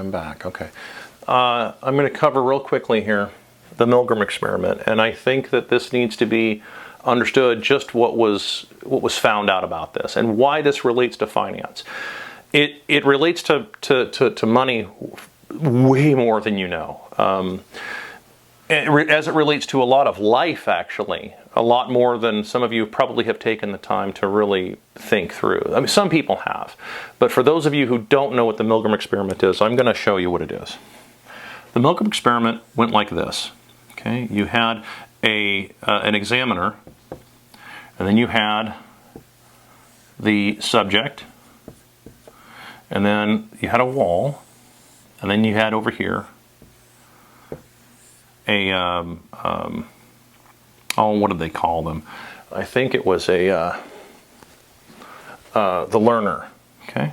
I'm back. Okay. I'm going to cover real quickly here the Milgram experiment, and I think that this needs to be understood, just what was found out about this and why this relates to finance. It relates to money way more than you know. As it relates to a lot of life, actually, a lot more than some of you probably have taken the time to really think through. I mean, some people have, but for those of you who don't know what the Milgram experiment is, I'm going to show you what it is. The Milgram experiment went like this. Okay, you had an examiner, and then you had the subject, and then you had a wall, and then you had over here a what did they call them? I think it was the learner. Okay,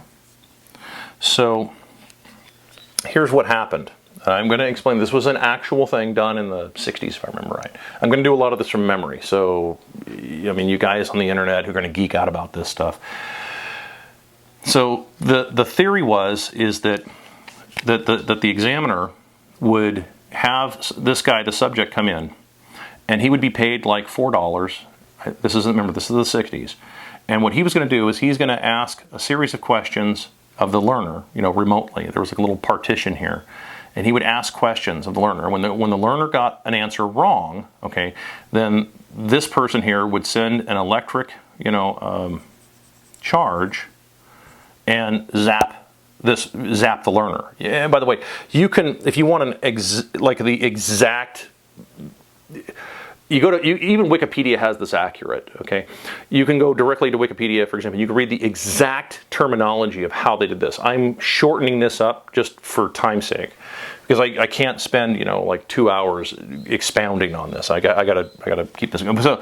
so here's what happened. I'm going to explain. This was an actual thing done in the 60s, if I remember right. I'm going to do a lot of this from memory. So, I mean, you guys on the internet who are going to geek out about this stuff. So the theory is that the examiner would have this guy, the subject, come in, and he would be paid like $4. This is the 60s. And what he was going to do is he's going to ask a series of questions of the learner, remotely. There was like a little partition here. And he would ask questions of the learner. When the learner got an answer wrong, okay, then this person here would send an electric, charge and zap the learner. And by the way, you can, if you want the exact, even Wikipedia has this accurate, okay? You can go directly to Wikipedia, for example. You can read the exact terminology of how they did this. I'm shortening this up just for time's sake, because I can't spend, like 2 hours expounding on this. I gotta keep this going. So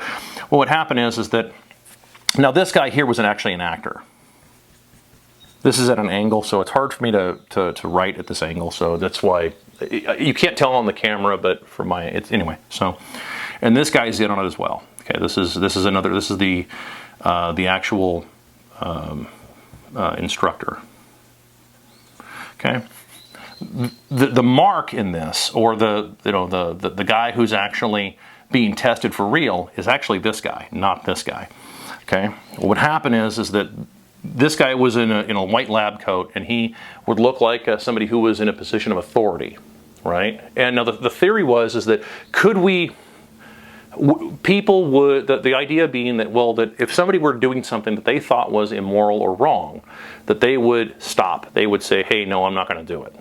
what happened is that, now this guy here was actually an actor. This is at an angle, so it's hard for me to write at this angle, so that's why you can't tell on the camera, but for anyway, so. And this guy's in on it as well. Okay, this is the actual instructor. Okay, the mark in this, or the guy who's actually being tested for real, is actually this guy, not this guy. Okay, what happened is that this guy was in a white lab coat, and he would look like somebody who was in a position of authority, right? And now the theory is that people would, the idea being that, that if somebody were doing something that they thought was immoral or wrong, that they would stop. They would say, hey, no, I'm not going to do it.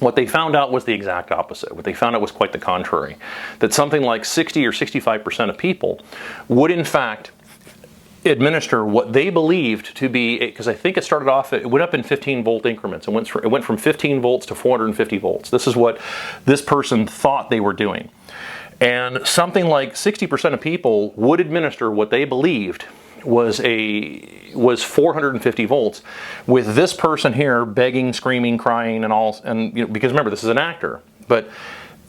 What they found out was the exact opposite. What they found out was quite the contrary. That something like 60 or 65% of people would, in fact, administer what they believed to be, because I think it went up in 15-volt increments. It went from 15 volts to 450 volts. This is what this person thought they were doing. And something like 60% of people would administer what they believed was 450 volts, with this person here begging, screaming, crying, and all. And because remember, this is an actor, but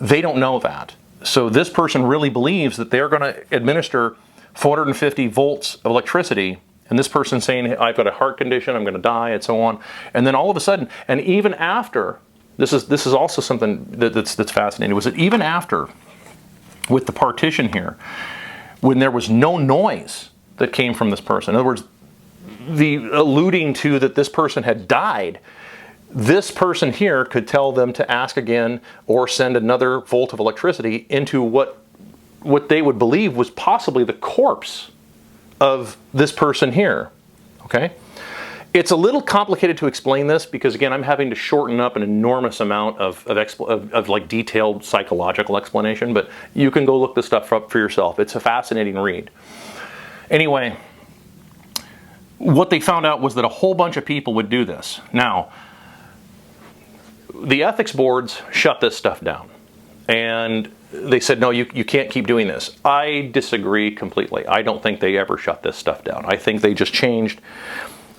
they don't know that. So this person really believes that they're going to administer 450 volts of electricity, and this person saying, hey, I've got a heart condition, I'm going to die, and so on. And then all of a sudden, and even after, this is also something that's fascinating, was that even after, with the partition here, when there was no noise that came from this person, in other words, alluding to that this person had died, this person here could tell them to ask again or send another volt of electricity into what they would believe was possibly the corpse of this person here. Okay? It's a little complicated to explain this because, again, I'm having to shorten up an enormous amount of like detailed psychological explanation, but you can go look this stuff up for yourself. It's a fascinating read. Anyway, what they found out was that a whole bunch of people would do this. Now, the ethics boards shut this stuff down, and they said, no, you can't keep doing this. I disagree completely. I don't think they ever shut this stuff down. I think they just changed.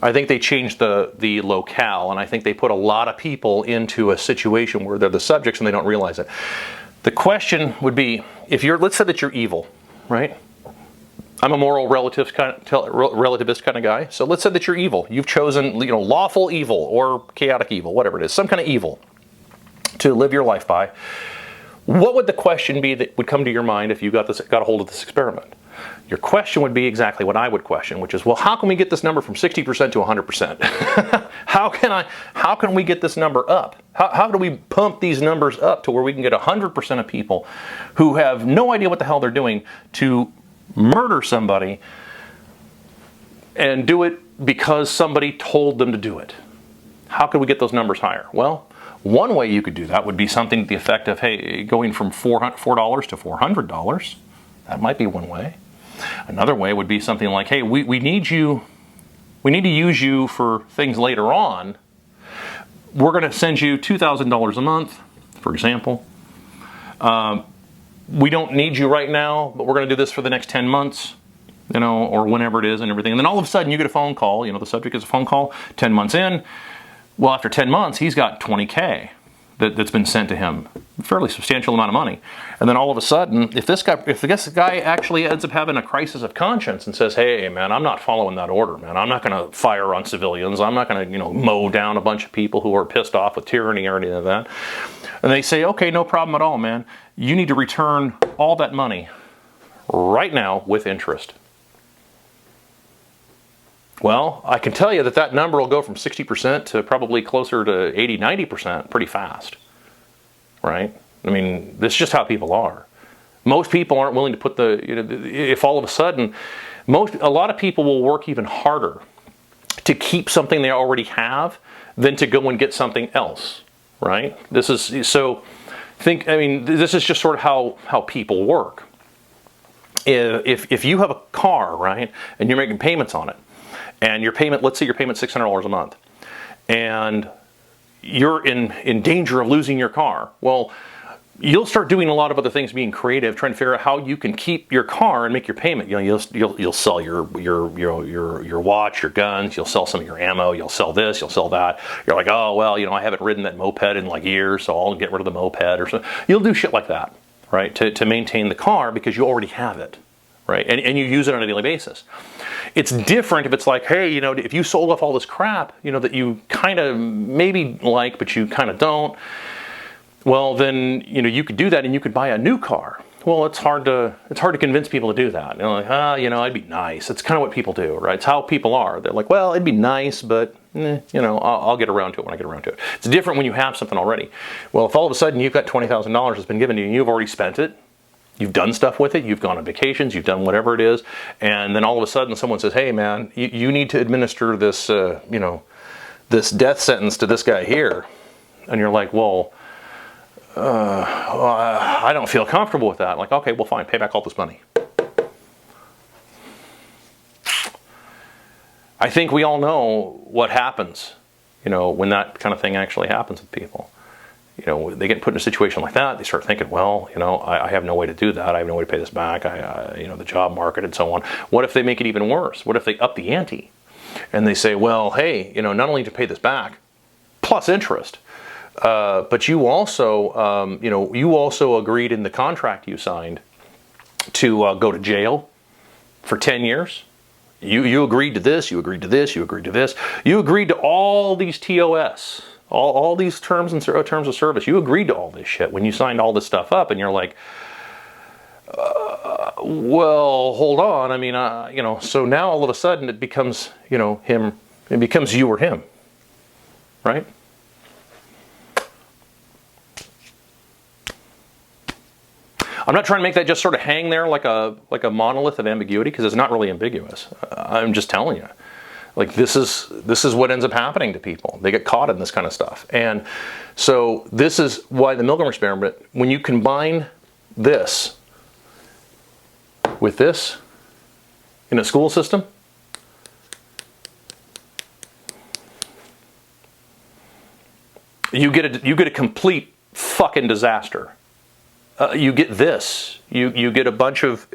I think they changed the locale, and I think they put a lot of people into a situation where they're the subjects and they don't realize it. The question would be, let's say that you're evil, right? I'm a moral relativist kind of guy. So let's say that you're evil. You've chosen, lawful evil or chaotic evil, whatever it is, some kind of evil to live your life by. What would the question be that would come to your mind if you got a hold of this experiment? Your question would be exactly what I would question, which is, well, how can we get this number from 60% to 100%? How can we get this number up? How do we pump these numbers up to where we can get 100% of people who have no idea what the hell they're doing to murder somebody and do it because somebody told them to do it? How could we get those numbers higher? Well, one way you could do that would be something to the effect of, hey, going from $4 to $400. That might be one way. Another way would be something like, hey, we need to use you for things later on. We're going to send you $2,000 a month, for example. We don't need you right now, but we're going to do this for the next 10 months, or whenever it is and everything. And then all of a sudden you get a phone call, the subject is a phone call, 10 months in. Well, after 10 months, he's got $20K that's been sent to him, a fairly substantial amount of money. And then all of a sudden, if this guy actually ends up having a crisis of conscience and says, hey, man, I'm not following that order, man. I'm not going to fire on civilians. I'm not going to, mow down a bunch of people who are pissed off with tyranny or anything like that. And they say, okay, no problem at all, man. You need to return all that money right now with interest. Well, I can tell you that number will go from 60% to probably closer to 80, 90% pretty fast, right? I mean, this is just how people are. Most people aren't willing to put if all of a sudden, a lot of people will work even harder to keep something they already have than to go and get something else, right? This is just sort of how people work. If you have a car, right, and you're making payments on it, and your payment, let's say your payment's $600 a month, and you're in danger of losing your car. Well, you'll start doing a lot of other things, being creative, trying to figure out how you can keep your car and make your payment. You'll sell your watch, your guns. You'll sell some of your ammo. You'll sell this. You'll sell that. You're like, oh well, I haven't ridden that moped in like years, so I'll get rid of the moped or something. You'll do shit like that, right? To maintain the car because you already have it, right? And you use it on a daily basis. It's different if it's like, hey, if you sold off all this crap, that you kind of maybe like, but you kind of don't, well, then, you could do that and you could buy a new car. Well, it's hard to convince people to do that. I'd be nice. It's kind of what people do, right? It's how people are. They're like, well, it'd be nice, but, I'll get around to it when I get around to it. It's different when you have something already. Well, if all of a sudden you've got $20,000 that's been given to you and you've already spent it, you've done stuff with it, you've gone on vacations, you've done whatever it is, and then all of a sudden someone says, hey man, you need to administer this, this death sentence to this guy here. And you're like, well, I don't feel comfortable with that. Like, okay, well fine, pay back all this money. I think we all know what happens, when that kind of thing actually happens with people. They get put in a situation like that, they start thinking, well, I have no way to do that. I have no way to pay this back. The job market and so on. What if they make it even worse? What if they up the ante? And they say, well, hey, not only to pay this back, plus interest, but you also agreed in the contract you signed to go to jail for 10 years. You agreed to this, you agreed to this, you agreed to this. You agreed to all these TOS. All these terms of service, you agreed to all this shit when you signed all this stuff up, and you're like, well, hold on. I mean, so now all of a sudden it becomes, him. It becomes you or him, right? I'm not trying to make that just sort of hang there like a monolith of ambiguity, because it's not really ambiguous. I'm just telling you. Like, this is what ends up happening to people. They get caught in this kind of stuff. And so this is why the Milgram experiment, when you combine this with this in a school system, you get a complete fucking disaster. You get this. You get a bunch of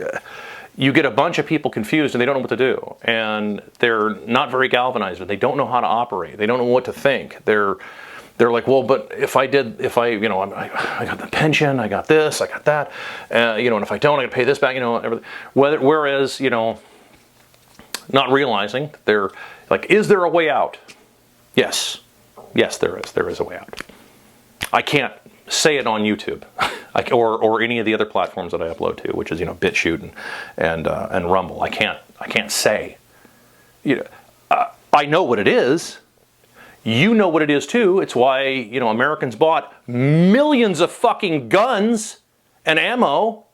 people confused and they don't know what to do, and they're not very galvanized, or they don't know how to operate. They don't know what to think. They're they're like, well, but if I, you know, I got the pension, I got this, I got that, you know, and if I don't, I got to pay this back, you know, everything. Whereas, you know, not realizing they're like, is there a way out? Yes, there is. There is a way out. I can't say it on YouTube, or any of the other platforms that I upload to, which is, you know, BitChute and Rumble. I can't say, you know, I know what it is. You know what it is too. It's why, you know, Americans bought millions of fucking guns and ammo.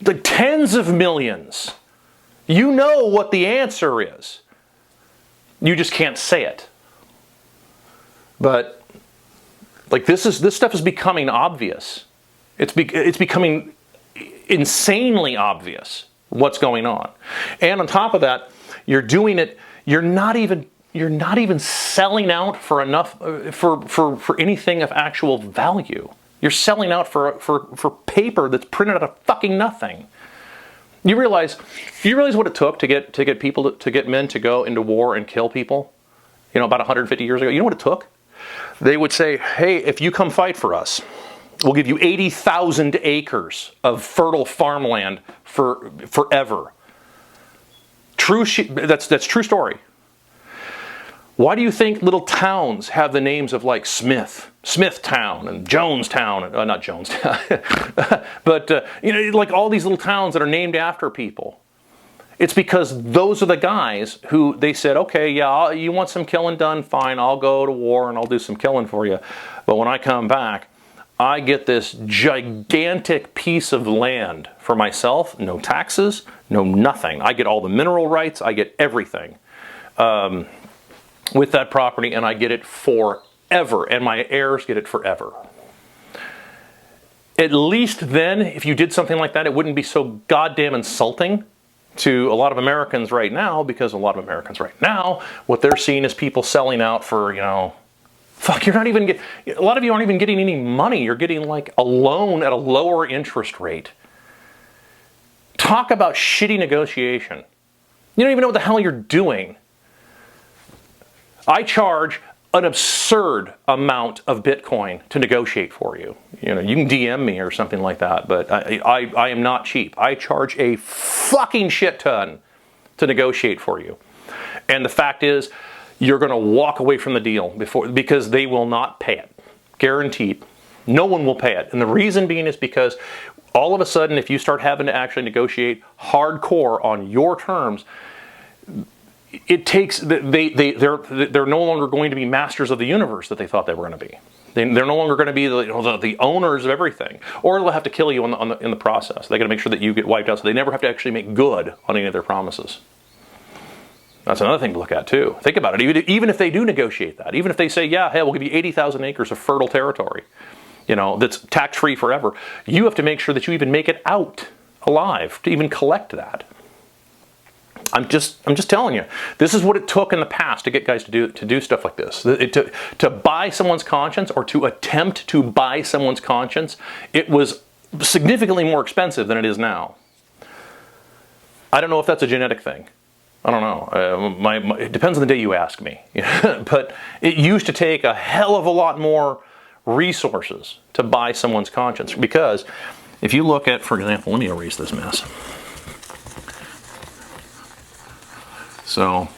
Like tens of millions. You know what the answer is. You just can't say it. But like this stuff is becoming obvious. It's becoming insanely obvious what's going on. And on top of that, you're doing it, you're not even selling out for enough for anything of actual value. You're selling out for paper that's printed out of fucking nothing. You realize what it took to get people to get men to go into war and kill people? You know, about 150 years ago. You know what it took? They would say, "Hey, if you come fight for us, we'll give you 80,000 acres of fertile farmland forever." That's true story. Why do you think little towns have the names of like Smithtown and Jonestown? Not Jonestown, but you know, like all these little towns that are named after people. It's because those are the guys who they said, okay, yeah, you want some killing done, fine, I'll go to war and I'll do some killing for you. But when I come back, I get this gigantic piece of land for myself, no taxes, no nothing. I get all the mineral rights, I get everything. With that property, and I get it forever, and my heirs get it forever. At least then, if you did something like that, it wouldn't be so goddamn insulting to a lot of Americans right now, because a lot of Americans right now, what they're seeing is people selling out for, you know, fuck, you're not even getting, a lot of you aren't even getting any money. You're getting like a loan at a lower interest rate. Talk about shitty negotiation. You don't even know what the hell you're doing. I charge an absurd amount of Bitcoin to negotiate for you. You know, you can DM me or something like that, but I am not cheap. I charge a fucking shit ton to negotiate for you. And the fact is, you're going to walk away from the deal because they will not pay it. Guaranteed. No one will pay it. And the reason being is because all of a sudden, if you start having to actually negotiate hardcore on your terms, it takes, they're no longer going to be masters of the universe that they thought they were going to be. They're no longer going to be the owners of everything. Or they'll have to kill you in the process. They got to make sure that you get wiped out so they never have to actually make good on any of their promises. That's another thing to look at too. Think about it. Even if they do negotiate that, even if they say, yeah, hey, we'll give you 80,000 acres of fertile territory, you know, that's tax-free forever, you have to make sure that you even make it out alive to even collect that. I'm just telling you, this is what it took in the past to get guys to do stuff like this. To buy someone's conscience, or to attempt to buy someone's conscience, it was significantly more expensive than it is now. I don't know if that's a genetic thing. I don't know. It depends on the day you ask me. But it used to take a hell of a lot more resources to buy someone's conscience. Because if you look at, for example, let me erase this mess. So,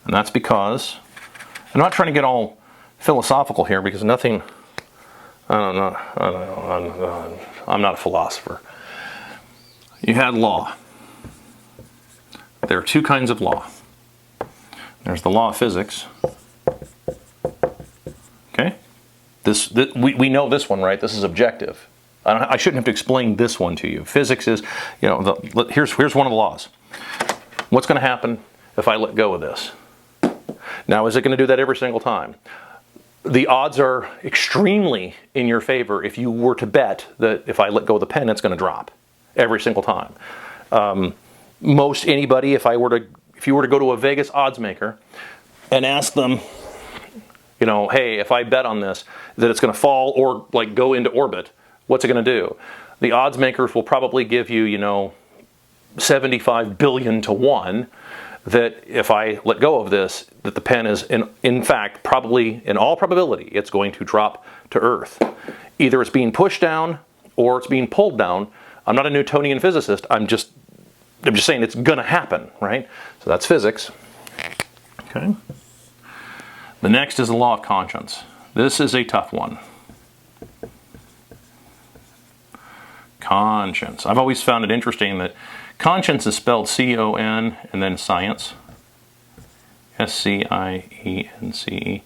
and that's because, I'm not trying to get all philosophical here, because nothing, I'm not a philosopher. You had law. There are two kinds of law. There's the law of physics. Okay? We know this one, right? This is objective. I shouldn't have to explain this one to you. Physics is, you know, here's one of the laws. What's going to happen if I let go of this? Now, is it going to do that every single time? The odds are extremely in your favor if you were to bet that if I let go of the pen, it's going to drop every single time. Most anybody, if you were to go to a Vegas odds maker and ask them, you know, hey, if I bet on this that it's going to fall or like go into orbit, what's it going to do? The odds makers will probably give you, you know, 75 billion to 1 that if I let go of this, that the pen is, in fact, probably, in all probability, it's going to drop to Earth. Either it's being pushed down or it's being pulled down. I'm not a Newtonian physicist. I'm just saying it's going to happen, right? So that's physics. Okay. The next is the law of conscience. This is a tough one. Conscience. I've always found it interesting that conscience is spelled C-O-N and then science. S-C-I-E-N-C-E.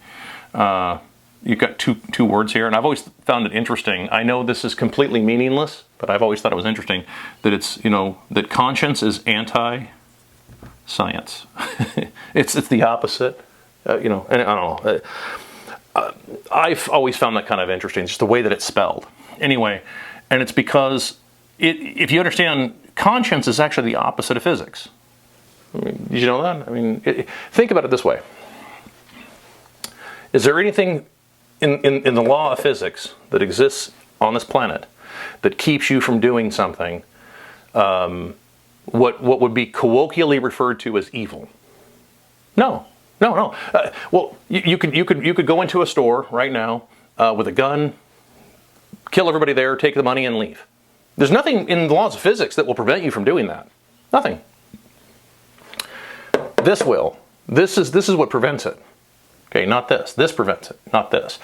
You've got two words here, and I've always found it interesting. I know this is completely meaningless, but I've always thought it was interesting that it's, that conscience is anti-science. it's the opposite, and I don't know. I've always found that kind of interesting, just the way that it's spelled. Anyway, and it's because if you understand, conscience is actually the opposite of physics. Did you know that? Think about it this way. Is there anything in the law of physics that exists on this planet that keeps you from doing something, what would be colloquially referred to as evil? No. Well, you could go into a store right now with a gun, kill everybody there, take the money, and leave. There's nothing in the laws of physics that will prevent you from doing that. Nothing. This will. This is what prevents it. Okay, not this. This prevents it, not this.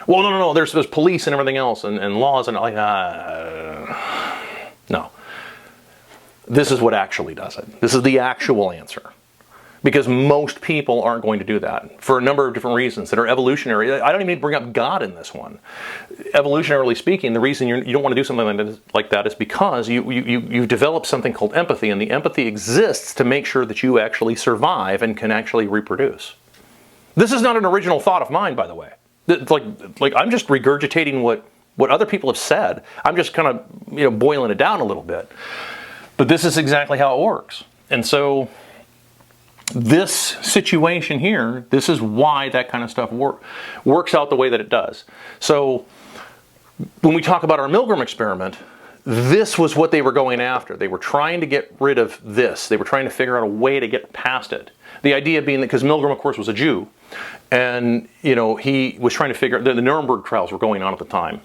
Well, no. There's police and everything else and laws and like no. This is what actually does it. This is the actual answer. Because most people aren't going to do that for a number of different reasons that are evolutionary. I don't even need to bring up God in this one. Evolutionarily speaking, the reason you don't want to do something like that is because you develop something called empathy, and the empathy exists to make sure that you actually survive and can actually reproduce. This is not an original thought of mine, by the way. Like I'm just regurgitating what other people have said. I'm just kind of boiling it down a little bit. But this is exactly how it works. And so this situation here, this is why that kind of stuff works out the way that it does. So when we talk about our Milgram experiment, this was what they were going after. They were trying to get rid of this. They were trying to figure out a way to get past it. The idea being that, because Milgram, of course, was a Jew, and he was trying to figure out, the Nuremberg trials were going on at the time,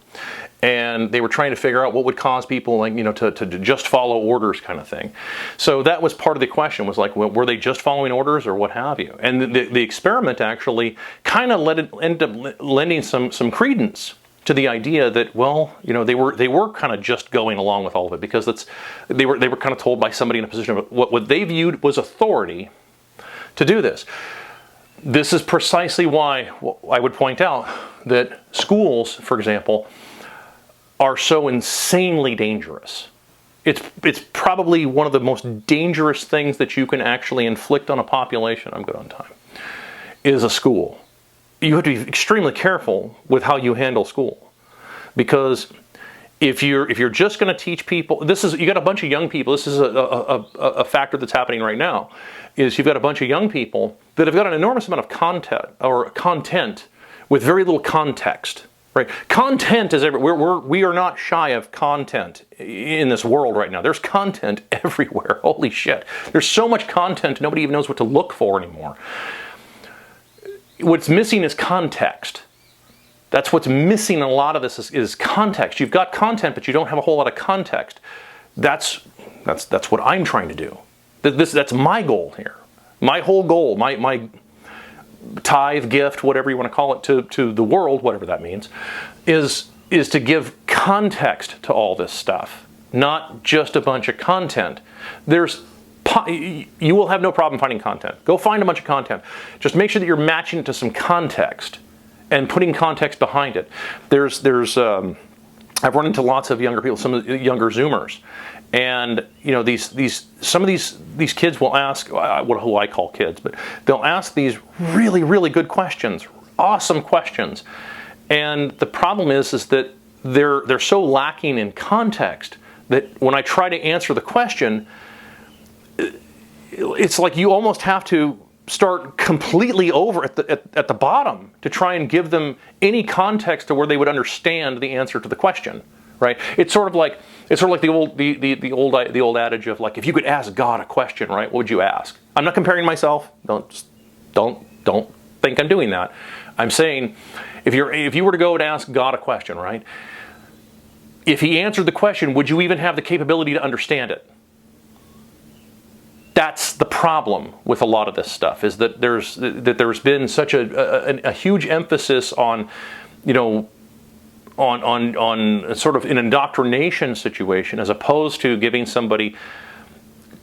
and they were trying to figure out what would cause people to just follow orders, kind of thing. So that was part of the question, was like, well, were they just following orders or what have you? And the experiment actually kind of ended up lending some credence to the idea that, well, they were kind of just going along with all of it, because they were kind of told by somebody in a position of what they viewed was authority to do this. This is precisely why I would point out that schools, for example, are so insanely dangerous. It's probably one of the most dangerous things that you can actually inflict on a population, I'm good on time, is a school. You have to be extremely careful with how you handle school, because if you're just going to teach people, you got a bunch of young people. This is a factor that's happening right now. Is you've got a bunch of young people that have got an enormous amount of content with very little context. Right? Content is everywhere. We are not shy of content in this world right now. There's content everywhere. Holy shit! There's so much content, nobody even knows what to look for anymore. What's missing is context. That's what's missing in a lot of this is context. You've got content, but you don't have a whole lot of context. That's what I'm trying to do. That's my goal here. My whole goal, my tithe, gift, whatever you want to call it, to the world, whatever that means, is to give context to all this stuff, not just a bunch of content. You will have no problem finding content. Go find a bunch of content. Just make sure that you're matching it to some context and putting context behind it. I've run into lots of younger people, some of the younger Zoomers, and some of these kids will ask who I call kids, but they'll ask these really, really good questions, awesome questions, and the problem is that they're so lacking in context that when I try to answer the question, it's like you almost have to start completely over at the bottom to try and give them any context to where they would understand the answer to the question, right? It's sort of like the old adage of like, if you could ask God a question, right? What would you ask? I'm not comparing myself. Don't think I'm doing that. I'm saying if you were to go and ask God a question, right? If he answered the question, would you even have the capability to understand it? That's the problem with a lot of this stuff, is that there's been such a huge emphasis on, on sort of an indoctrination situation, as opposed to giving somebody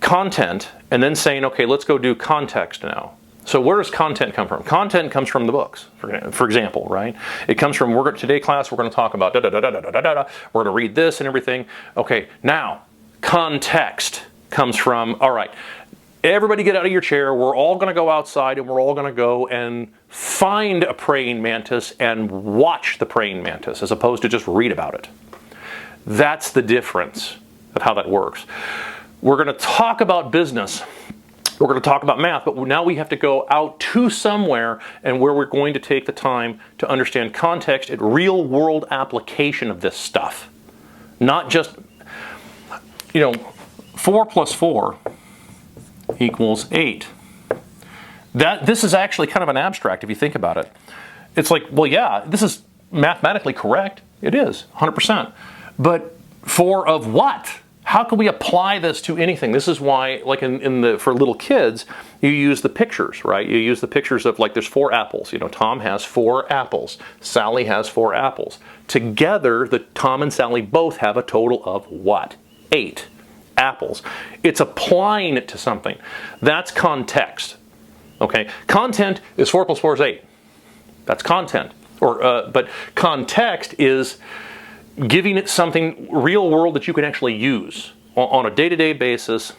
content and then saying, okay, let's go do context now. So where does content come from? Content comes from the books, for example, right? It comes from, today class, we're going to talk about da-da-da-da-da-da-da-da. We're going to read this and everything. Okay, now, context comes from, all right, everybody get out of your chair. We're all going to go outside and we're all going to go and find a praying mantis and watch the praying mantis, as opposed to just read about it. That's the difference of how that works. We're going to talk about business. We're going to talk about math, but now we have to go out to somewhere and where we're going to take the time to understand context and real world application of this stuff. Not just, 4 plus 4 equals 8. This is actually kind of an abstract if you think about it. It's like, well, yeah, this is mathematically correct. It is, 100%. But 4 of what? How can we apply this to anything? This is why, like for little kids, you use the pictures, right? You use the pictures of, like, there's 4 apples. Tom has 4 apples. Sally has 4 apples. Together, Tom and Sally both have a total of what? 8 apples. It's applying it to something. That's context. Okay? Content is 4 plus 4 is 8. That's content. But context is giving it something real world that you can actually use on a day-to-day basis,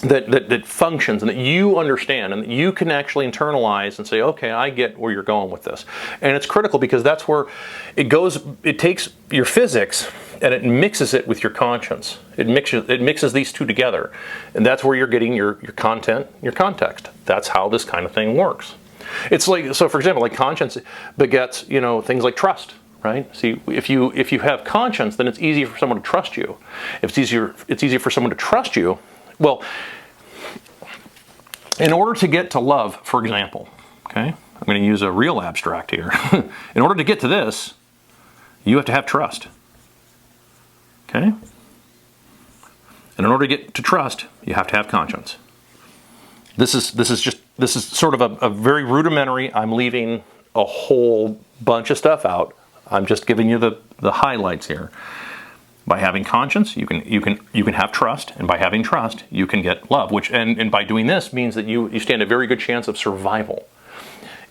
that functions and that you understand and that you can actually internalize and say, okay, I get where you're going with this. And it's critical because that's where it takes your physics and it mixes it with your conscience. It mixes these two together. And that's where you're getting your content, your context. That's how this kind of thing works. It's like, so for example, like conscience begets, things like trust. Right? See, if you have conscience, then it's easier for someone to trust you. If it's easier for someone to trust you, well, in order to get to love, for example, okay, I'm going to use a real abstract here. In order to get to this, you have to have trust. Okay? And in order to get to trust, you have to have conscience. This is sort of a very rudimentary. I'm leaving a whole bunch of stuff out. I'm just giving you the highlights here. By having conscience, you can have trust, and by having trust, you can get love. Which and by doing this means that you stand a very good chance of survival.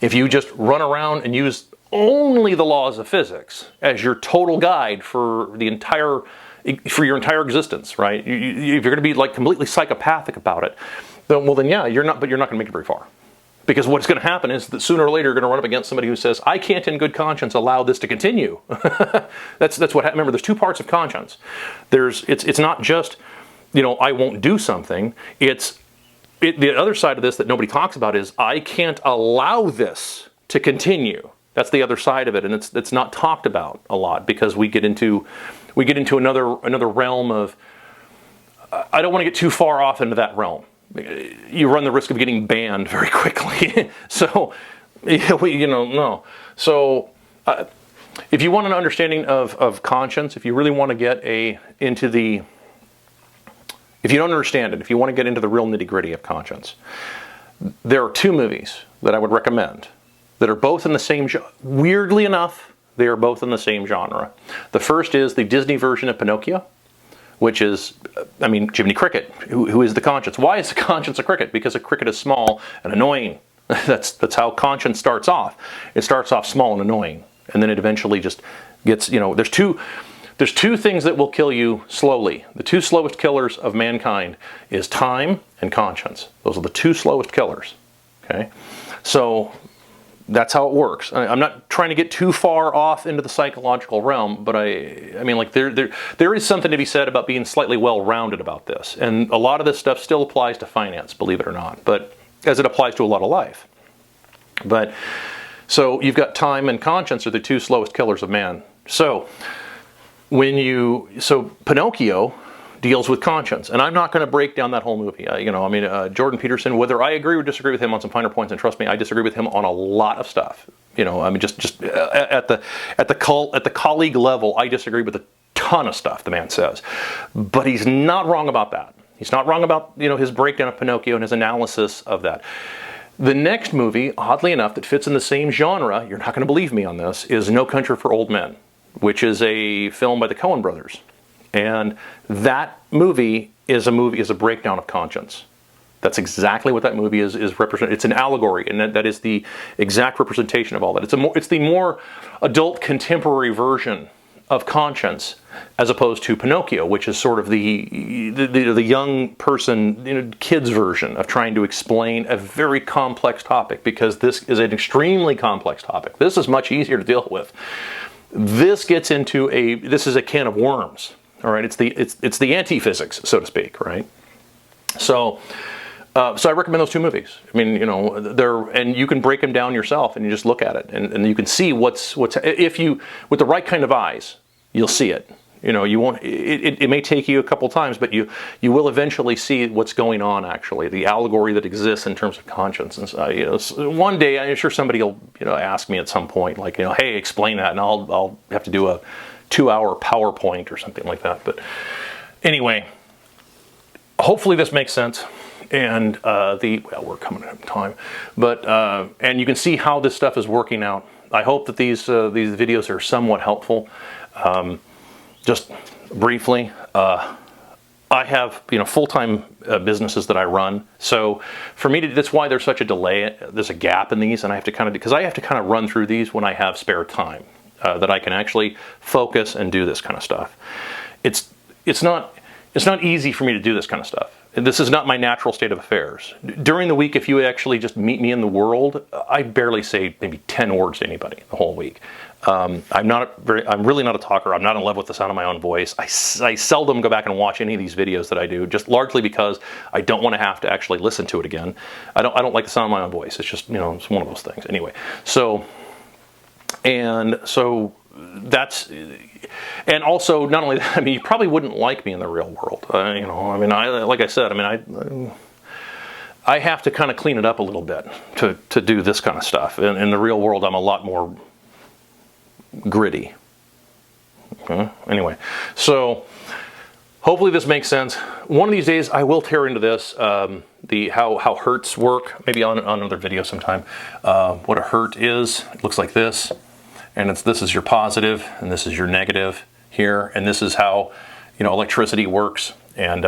If you just run around and use only the laws of physics as your total guide for your entire existence, right? If you're going to be like completely psychopathic about it, then yeah, you're not going to make it very far. Because what's going to happen is that sooner or later you're going to run up against somebody who says, I can't in good conscience allow this to continue. That's what remember, there's 2 parts of conscience. It's not just, I won't do something. The other side of this that nobody talks about is, I can't allow this to continue. That's the other side of it, and it's not talked about a lot because we get into another realm of, I don't want to get too far off into that realm. You run the risk of getting banned very quickly. So, no. So, if you want an understanding of conscience, if you really want to get if you don't understand it, if you want to get into the real nitty-gritty of conscience, there are 2 movies that I would recommend that are both in the same genre. Weirdly enough, they are both in the same genre. The first is the Disney version of Pinocchio, which is, Jiminy Cricket, who is the conscience. Why is the conscience a cricket? Because a cricket is small and annoying. That's how conscience starts off. It starts off small and annoying, and then it eventually just gets, there's two things that will kill you slowly. The 2 slowest killers of mankind is time and conscience. Those are the 2 slowest killers. Okay? So that's how it works. I'm not trying to get too far off into the psychological realm, but there is something to be said about being slightly well-rounded about this. And a lot of this stuff still applies to finance, believe it or not, but as it applies to a lot of life. But so you've got time and conscience are the 2 slowest killers of man. So so Pinocchio deals with conscience, and I'm not going to break down that whole movie. Jordan Peterson, whether I agree or disagree with him on some finer points, and trust me, I disagree with him on a lot of stuff. Just at the colleague level, I disagree with a ton of stuff the man says, but he's not wrong about that. He's not wrong about his breakdown of Pinocchio and his analysis of that. The next movie, oddly enough, that fits in the same genre, you're not going to believe me on this, is No Country for Old Men, which is a film by the Coen brothers. And that movie is a breakdown of conscience. That's exactly what that movie is represented. It's an allegory, and that is the exact representation of all that. It's the more adult contemporary version of conscience, as opposed to Pinocchio, which is sort of the young person, kid's version of trying to explain a very complex topic, because this is an extremely complex topic. This is much easier to deal with. This is a can of worms. All right, it's the anti-physics, so to speak, right? So I recommend those two movies. I mean, and you can break them down yourself, and you just look at it, and you can see what's if you, with the right kind of eyes, you'll see it. You won't. It may take you a couple times, but you will eventually see what's going on. Actually, the allegory that exists in terms of conscience. And one day, I'm sure somebody will ask me at some point, like, hey, explain that, and I'll have to do a 2-hour PowerPoint or something like that. But anyway, hopefully this makes sense. And we're coming out of time, but and you can see how this stuff is working out. I hope that these videos are somewhat helpful. Just briefly, I have full-time businesses that I run, so for me that's why there's such a delay. There's a gap in these, and I have to kind of run through these when I have spare time, that I can actually focus and do this kind of stuff. It's not easy for me to do this kind of stuff. This is not my natural state of affairs. During the week, if you actually just meet me in the world, I barely say maybe 10 words to anybody the whole week. I'm really not a talker. I'm not in love with the sound of my own voice. I seldom go back and watch any of these videos that I do, just largely because I don't want to have to actually listen to it again. I don't like the sound of my own voice. It's just, it's one of those things. Anyway, so that's, and also not only that, you probably wouldn't like me in the real world. Like I said, I have to kind of clean it up a little bit to do this kind of stuff. In the real world, I'm a lot more gritty. Okay? Anyway, so hopefully this makes sense. One of these days, I will tear into this, how hertz work, maybe on another video sometime. What a hertz is, it looks like this. And this is your positive, and this is your negative here, and this is how electricity works, and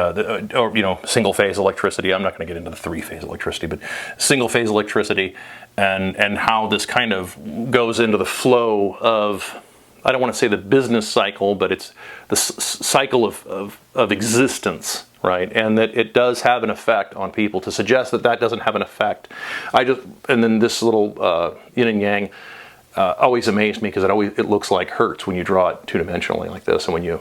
single phase electricity. I'm not going to get into the 3-phase electricity, but single phase electricity, and how this kind of goes into the flow of, I don't want to say the business cycle, but it's the cycle of existence, right? And that it does have an effect on people. To suggest that doesn't have an effect, and then this little yin and yang. Always amazed me, because it looks like hertz when you draw it two-dimensionally like this, and when you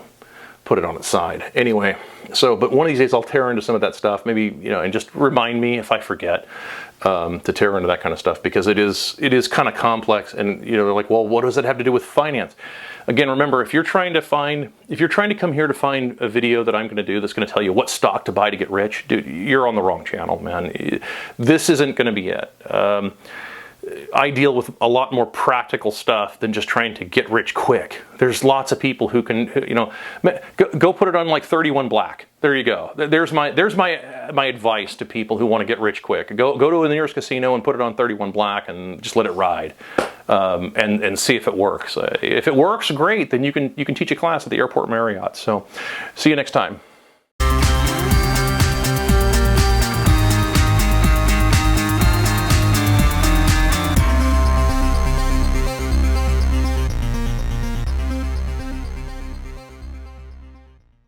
put it on its side. Anyway, but one of these days I'll tear into some of that stuff, maybe, and just remind me if I forget to tear into that kind of stuff, because it is kind of complex, and they're like, well, what does it have to do with finance? Again, remember, if you're trying to come here to find a video that I'm going to do that's going to tell you what stock to buy to get rich, dude, you're on the wrong channel, man. This isn't going to be it. I deal with a lot more practical stuff than just trying to get rich quick. There's lots of people who can, go put it on like 31 Black. There you go. There's my advice to people who want to get rich quick. Go to the nearest casino and put it on 31 Black and just let it ride, and see if it works. If it works, great. Then you can teach a class at the Airport Marriott. So, see you next time.